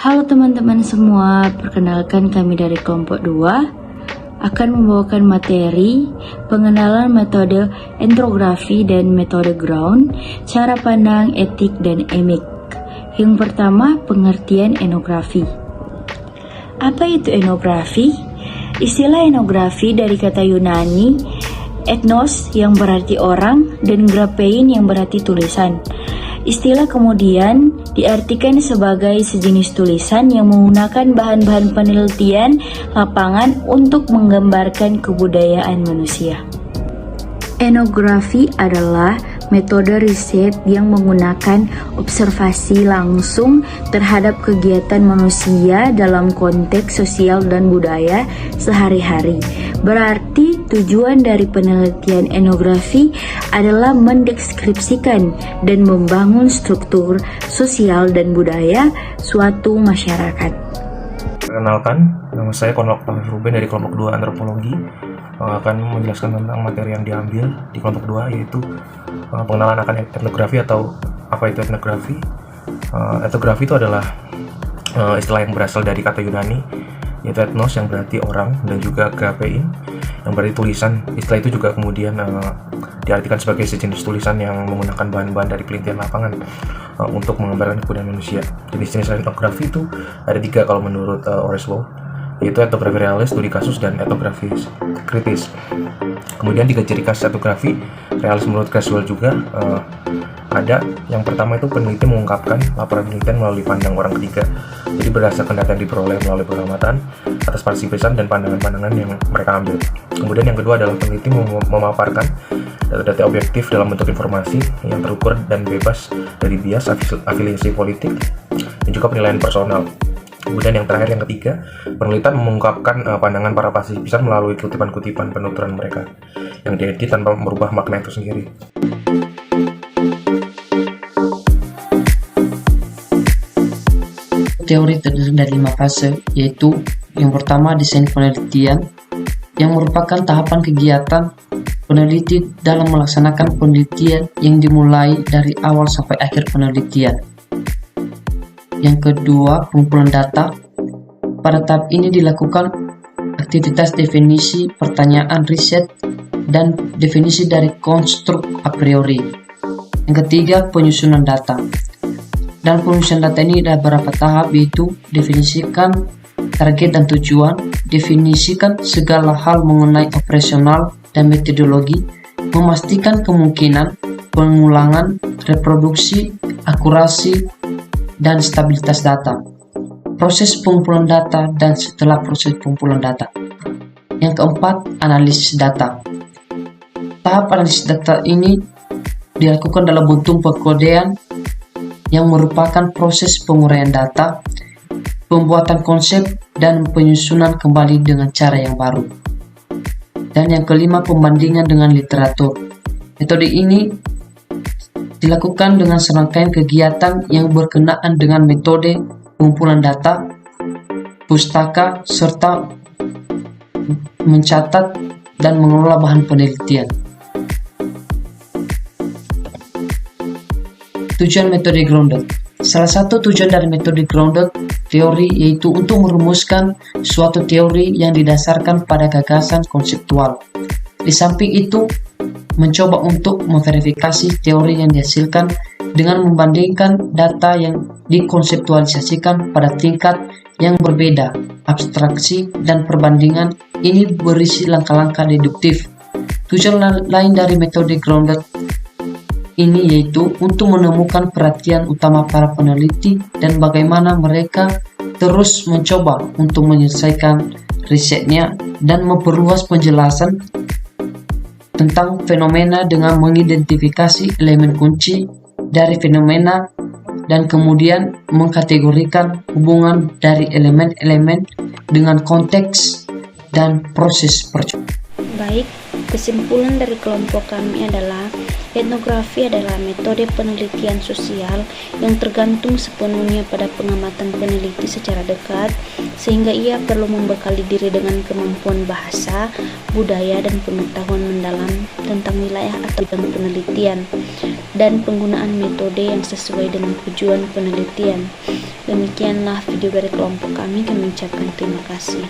Halo teman-teman semua, perkenalkan kami dari kelompok 2 akan membawakan materi pengenalan metode entrografi dan metode ground, cara pandang, etik, dan emik. Yang pertama, pengertian etnografi. Apa itu etnografi? Istilah etnografi dari kata Yunani ethnos yang berarti orang dan graphein yang berarti tulisan. Istilah kemudian diartikan sebagai sejenis tulisan yang menggunakan bahan-bahan penelitian lapangan untuk menggambarkan kebudayaan manusia. Etnografi adalah metode riset yang menggunakan observasi langsung terhadap kegiatan manusia dalam konteks sosial dan budaya sehari-hari. Berarti tujuan dari penelitian etnografi adalah mendeskripsikan dan membangun struktur sosial dan budaya suatu masyarakat. Perkenalkan, nama saya Konrad Ruben dari kelompok 2 antropologi. Akan menjelaskan tentang materi yang diambil di kelompok 2, yaitu pengenalan akan etnografi atau apa itu etnografi. Etnografi itu adalah istilah yang berasal dari kata Yunani, yaitu ethnos yang berarti orang dan juga graphein yang berarti tulisan. Istilah itu juga kemudian diartikan sebagai sejenis tulisan yang menggunakan bahan-bahan dari penelitian lapangan untuk menggambarkan kebudayaan manusia. Jenis-jenis etnografi itu ada 3 kalau menurut Oreslow, yaitu etnografi realis, studi kasus, dan etnografi kritis. Kemudian 3 ciri khas etnografi realis menurut Creswell juga ada. Yang pertama itu peneliti mengungkapkan laporan penelitian melalui pandang orang ketiga, jadi berdasarkan data yang diperoleh melalui pengamatan atas partisipan dan pandangan-pandangan yang mereka ambil. Kemudian yang kedua adalah peneliti memaparkan data-data objektif dalam bentuk informasi yang terukur dan bebas dari bias, afiliasi politik, dan juga penilaian personal. Kemudian yang terakhir, yang ketiga, penelitian mengungkapkan pandangan para partisipan melalui kutipan-kutipan penuturan mereka yang diedit tanpa merubah makna itu sendiri. Teori terdiri dari 5 fase, yaitu yang pertama desain penelitian, yang merupakan tahapan kegiatan peneliti dalam melaksanakan penelitian yang dimulai dari awal sampai akhir penelitian. Yang kedua, pengumpulan data. Pada tahap ini dilakukan aktivitas definisi pertanyaan riset dan definisi dari konstruk a priori. Yang ketiga, penyusunan data. Dalam penyusunan data ini ada beberapa tahap, yaitu definisikan target dan tujuan, definisikan segala hal mengenai operasional dan metodologi, memastikan kemungkinan pengulangan, reproduksi, akurasi, dan stabilitas data, proses pengumpulan data, dan setelah proses pengumpulan data. Yang keempat, analisis data. Tahap analisis data ini dilakukan dalam bentuk pengkodean yang merupakan proses penguraian data, pembuatan konsep, dan penyusunan kembali dengan cara yang baru. Dan yang kelima, pembandingan dengan literatur. Metode ini dilakukan dengan serangkaian kegiatan yang berkenaan dengan metode pengumpulan data, pustaka, serta mencatat dan mengelola bahan penelitian. Tujuan metode grounded. Salah satu tujuan dari metode grounded teori yaitu untuk merumuskan suatu teori yang didasarkan pada gagasan konseptual. Di samping itu, mencoba untuk memverifikasi teori yang dihasilkan dengan membandingkan data yang dikonseptualisasikan pada tingkat yang berbeda. Abstraksi dan perbandingan ini berisi langkah-langkah deduktif. Tujuan lain dari metode grounded ini yaitu untuk menemukan perhatian utama para peneliti dan bagaimana mereka terus mencoba untuk menyelesaikan risetnya dan memperluas penjelasan tentang fenomena dengan mengidentifikasi elemen kunci dari fenomena dan kemudian mengkategorikan hubungan dari elemen-elemen dengan konteks dan proses percobaan. Baik, kesimpulan dari kelompok kami adalah etnografi adalah metode penelitian sosial yang tergantung sepenuhnya pada pengamatan peneliti secara dekat, sehingga ia perlu membekali diri dengan kemampuan bahasa, budaya, dan pengetahuan mendalam tentang wilayah atau bidang penelitian. dan penggunaan metode yang sesuai dengan tujuan penelitian. Demikianlah video dari kelompok kami ucapkan terima kasih.